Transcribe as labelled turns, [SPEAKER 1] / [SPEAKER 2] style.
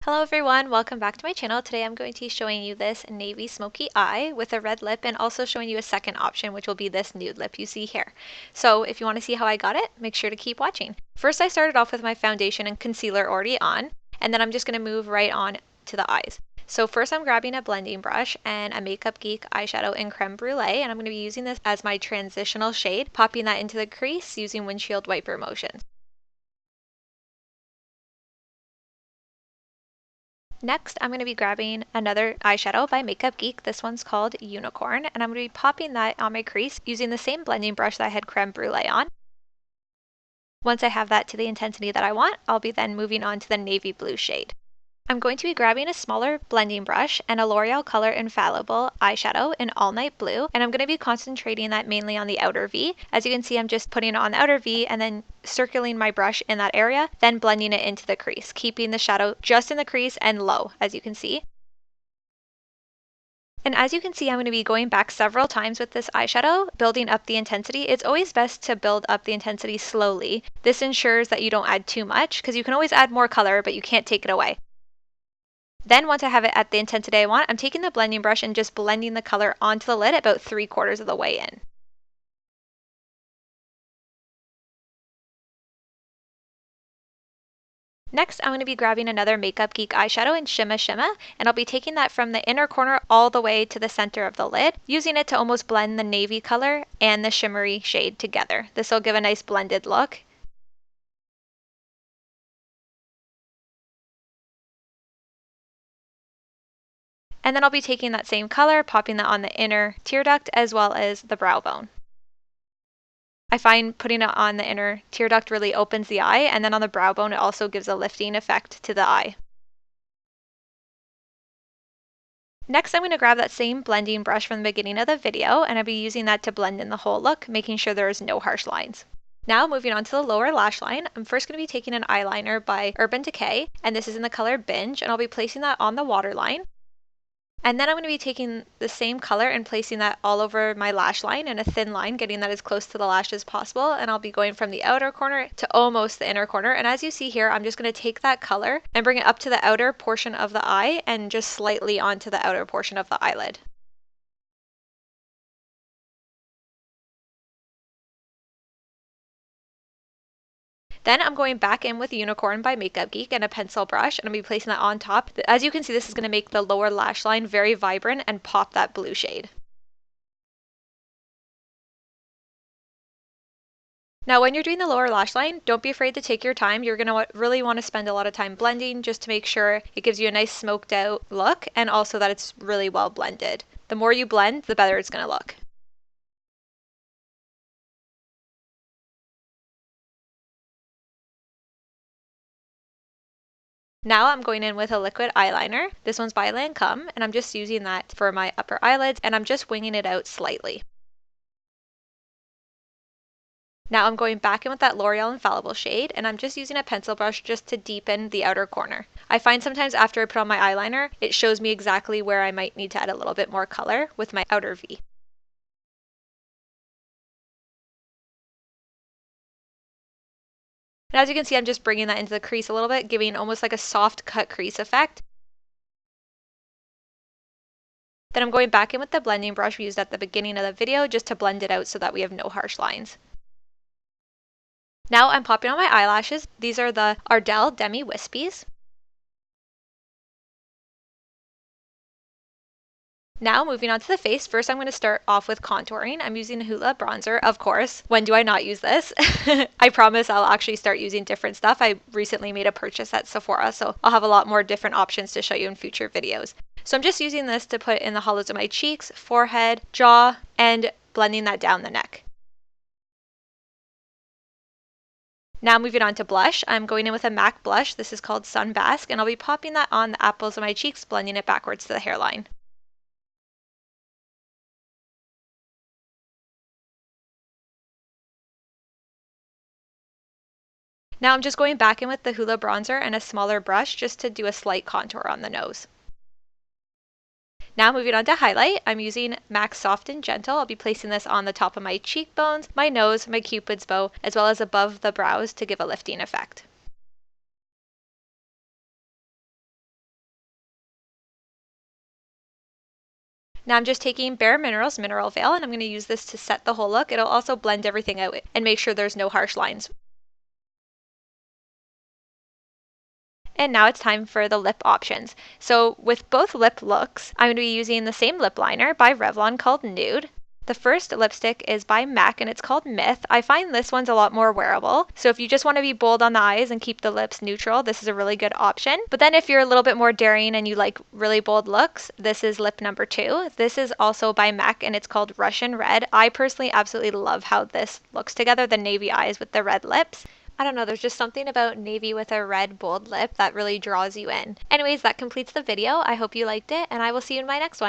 [SPEAKER 1] Hello everyone, welcome back to my channel. Today I'm going to be showing you this navy smoky eye with a red lip and also showing you a second option, which will be this nude lip you see here. So if you want to see how I got it, make sure to keep watching. First I started off with my foundation and concealer already on, and then I'm just going to move right on to the eyes. So first I'm grabbing a blending brush and a MakeupGeek eyeshadow in Crème Brulee, and I'm going to be using this as my transitional shade, popping that into the crease using windshield wiper motions. Next, I'm going to be grabbing another eyeshadow by MakeupGeek. This one's called Unicorn, and I'm going to be popping that on my crease using the same blending brush that I had Crème Brulee on. Once I have that to the intensity that I want, I'll be then moving on to the navy blue shade. I'm going to be grabbing a smaller blending brush and a L'Oreal Color Infallible eyeshadow in All Night Blue, and I'm going to be concentrating that mainly on the outer V. As you can see, I'm just putting it on the outer V and then circling my brush in that area, then blending it into the crease, keeping the shadow just in the crease and low, as you can see. And as you can see, I'm going to be going back several times with this eyeshadow, building up the intensity. It's always best to build up the intensity slowly. This ensures that you don't add too much, because you can always add more color, but you can't take it away. Then once I have it at the intensity I want, I'm taking the blending brush and just blending the color onto the lid about 3/4 of the way in. Next, I'm going to be grabbing another MakeupGeek eyeshadow in Shimma, and I'll be taking that from the inner corner all the way to the center of the lid, using it to almost blend the navy color and the shimmery shade together. This will give a nice blended look. And then I'll be taking that same color, popping that on the inner tear duct as well as the brow bone. I find putting it on the inner tear duct really opens the eye, and then on the brow bone it also gives a lifting effect to the eye. Next I'm going to grab that same blending brush from the beginning of the video, and I'll be using that to blend in the whole look, making sure there is no harsh lines. Now moving on to the lower lash line, I'm first going to be taking an eyeliner by Decay, and this is in the color Binge, and I'll be placing that on the waterline. And then I'm going to be taking the same color and placing that all over my lash line in a thin line, getting that as close to the lash as possible. And I'll be going from the outer corner to almost the inner corner. And as you see here, I'm just going to take that color and bring it up to the outer portion of the eye and just slightly onto the outer portion of the eyelid. Then I'm going back in with Unicorn by MakeupGeek and a pencil brush, and I'll be placing that on top. As you can see, this is going to make the lower lash line very vibrant and pop that blue shade. Now when you're doing the lower lash line, don't be afraid to take your time. You're going to really want to spend a lot of time blending just to make sure it gives you a nice smoked out look and also that it's really well blended. The more you blend, the better it's going to look. Now I'm going in with a liquid eyeliner. This one's by Lancôme, and I'm just using that for my upper eyelids, and I'm just winging it out slightly. Now I'm going back in with that L'Oreal Infallible shade, and I'm just using a pencil brush just to deepen the outer corner. I find sometimes after I put on my eyeliner, it shows me exactly where I might need to add a little bit more color with my outer V. And as you can see, I'm just bringing that into the crease a little bit, giving almost like a soft cut crease effect. Then I'm going back in with the blending brush we used at the beginning of the video just to blend it out so that we have no harsh lines. Now I'm popping on my eyelashes. These are the Ardell Demi Wispies. Now moving on to the face, first I'm going to start off with contouring. I'm using Hoola bronzer, of course. When do I not use this? I promise I'll actually start using different stuff. I recently made a purchase at Sephora, so I'll have a lot more different options to show you in future videos. So I'm just using this to put in the hollows of my cheeks, forehead, jaw, and blending that down the neck. Now moving on to blush, I'm going in with a MAC blush. This is called Sunbasque, and I'll be popping that on the apples of my cheeks, blending it backwards to the hairline. Now I'm just going back in with the Hoola bronzer and a smaller brush just to do a slight contour on the nose. Now moving on to highlight, I'm using MAC Soft and Gentle. I'll be placing this on the top of my cheekbones, my nose, my cupid's bow, as well as above the brows to give a lifting effect. Now I'm just taking bareMinerals Mineral Veil, and I'm going to use this to set the whole look. It'll also blend everything out and make sure there's no harsh lines. And now it's time for the lip options. So with both lip looks, I'm going to be using the same lip liner by Revlon called Nude. The first lipstick is by MAC and it's called Myth. I find this one's a lot more wearable. So if you just want to be bold on the eyes and keep the lips neutral, this is a really good option. But then if you're a little bit more daring and you like really bold looks, this is lip number 2. This is also by MAC and it's called Russian Red. I personally absolutely love how this looks together, the navy eyes with the red lips. I don't know, there's just something about navy with a red bold lip that really draws you in. Anyways, that completes the video. I hope you liked it and I will see you in my next one.